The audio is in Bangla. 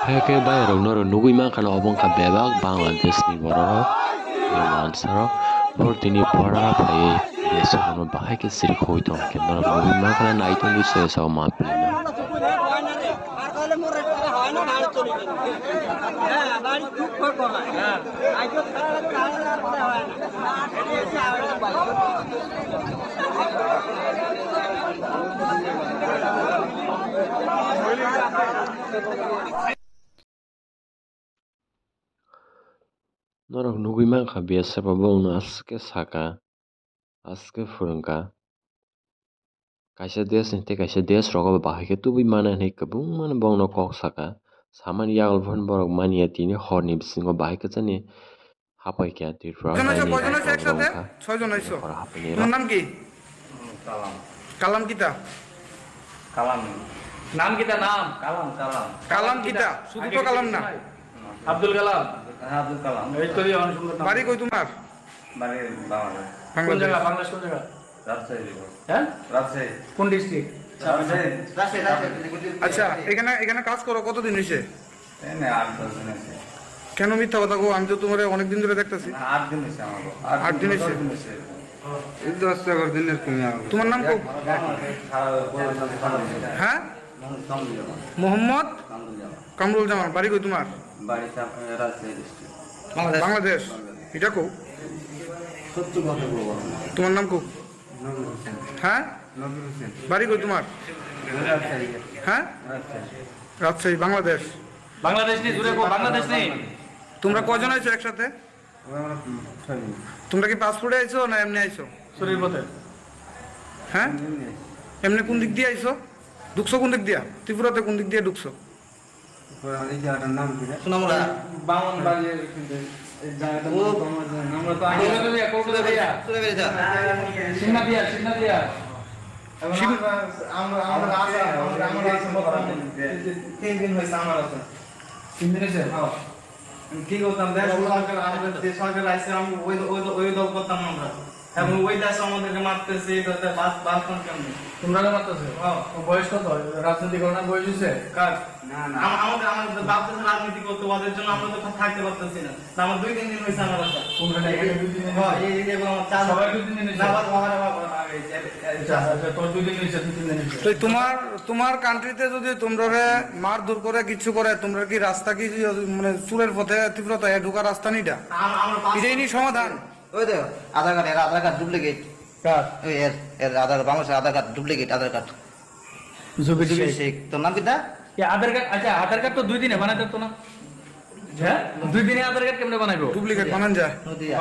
Heke bayar noro nugui makan obong ka bebak Bangladesh ni borok mansaro bor tini bora pai besono bahai ke siri khoi to ke noro nugui makan nai to ni se so ma pina Norok nugui makan biasa babong aske saka aske furungka kaisa des ni te kaisa des rogo bahai ke tubi mana ni kabung mana bong no kok saka saman yagal von borok mania tini horni bisingo bahai ke chani hapai kya tir fra কয়জন আছে একসাথে? 6 জন আইছো। তোমার নাম কি? কালাম কালাম কিতা? কালাম নাম কিতা নাম কালাম কিতা? শুধু তো কালাম না। আব্দুল কালাম আব্দুল কালাম এই তো অনেক সুন্দর নাম বাড়ি কই তোমার? বাড়ি বাংলাদেশ কোন বাংলাদেশ। জায়গা বাংলাদেশ কোন জায়গা রাজশাহী হ্যাঁ রাজশাহী কোন ডিস্ট্রিক্ট আচ্ছা, এখানে কাজ করো কতদিন হইছে? এনে 8-10 দিন আছে কেন মিথ্যা কথা কও? আমি তো তোমারে অনেক দিন ধরে দেখতাছি। 8 দিন আছে আমাকে 8 দিন হইছে? 10 দিনের কমে আমাকে তোমার নাম কো? হ্যাঁ? মোহাম্মদ কামরুল জামান। বাড়ি কই তোমার? বাড়ি রাজশাহী ডিস্ট্রিক্ট বাংলাদেশ। এটা কো? সত্য কথা বলবো তোমার নাম কো? হ্যাঁ? নবীর হোসেন বাড়ি কই তোমার? রাজশাহী হ্যাঁ? রাজশাহী, বাংলাদেশ। বাংলাদেশ নেই দূরে বাংলাদেশ নেই তোমরা কয়জন আইছো একসাথে? আমরা 6 দিন তোমরা কি পাসপোর্টে আইছো না এমনি আইছো? শরীর পথে হ্যাঁ? এমনি কোন দিক দিয়ে আইছো? ঢুকছো কোন দিক দিয়া? ত্রিপুরাতে কোন দিক দিয়ে ঢুকছো? এই জায়গাটার নাম কি বামন বাড়ির এই জায়গাটা আমরা তো আগে কলকাতা দিয়া সিন্না দিয়া আমরা তিন দিন হয়েছে আমার আছে 3 দিন এসে কি করতাম দেশ আমাদের যে সরকার আইসে আমি ওই দল করতাম আমরা এবং ওই দেশ আমাদেরকে মারতেছে এই দলতে বাস কেমন তোমরা না মারতেছে বয়স কত রাজনীতি করার বয়স হইছে কার আমাদের বাপদের রাজনীতি করতে ওদের জন্য আমরা তো থাকতে পারতেছি না আমার 2-3 দিন হয়েছে আমার কথা কোনখানে এখানে 2 দিন এই এগুলো আমার চার সবাই 2 দিন না বাদ আমার আচ্ছা তোর 2 দিন হইছে 2 দিন হইছে তো তোমার কান্ট্রিতে যদি তোমরা মার দূর করে কিছু করে, তোমরা কি রাস্তা কি মানে চুলের পথে তীব্রতা ঢুকার রাস্তা নিটা এটাই নি সমাধান? ওই তো আধার কার্ড ডুপ্লিকেট কার এর আধার বাংলাদেশের আধার কার্ড ডুপ্লিকেট আধার কার্ড জুবির শেখ তোর নাম কিটা? আধার কার্ড আচ্ছা আধার কার্ড তো 2 দিনে বানাইতে তো না হ্যাঁ 2 দিনে আধার কার্ড কেমনে বানাইবো? ডুপ্লিকেট বানান যায়। নদিয়া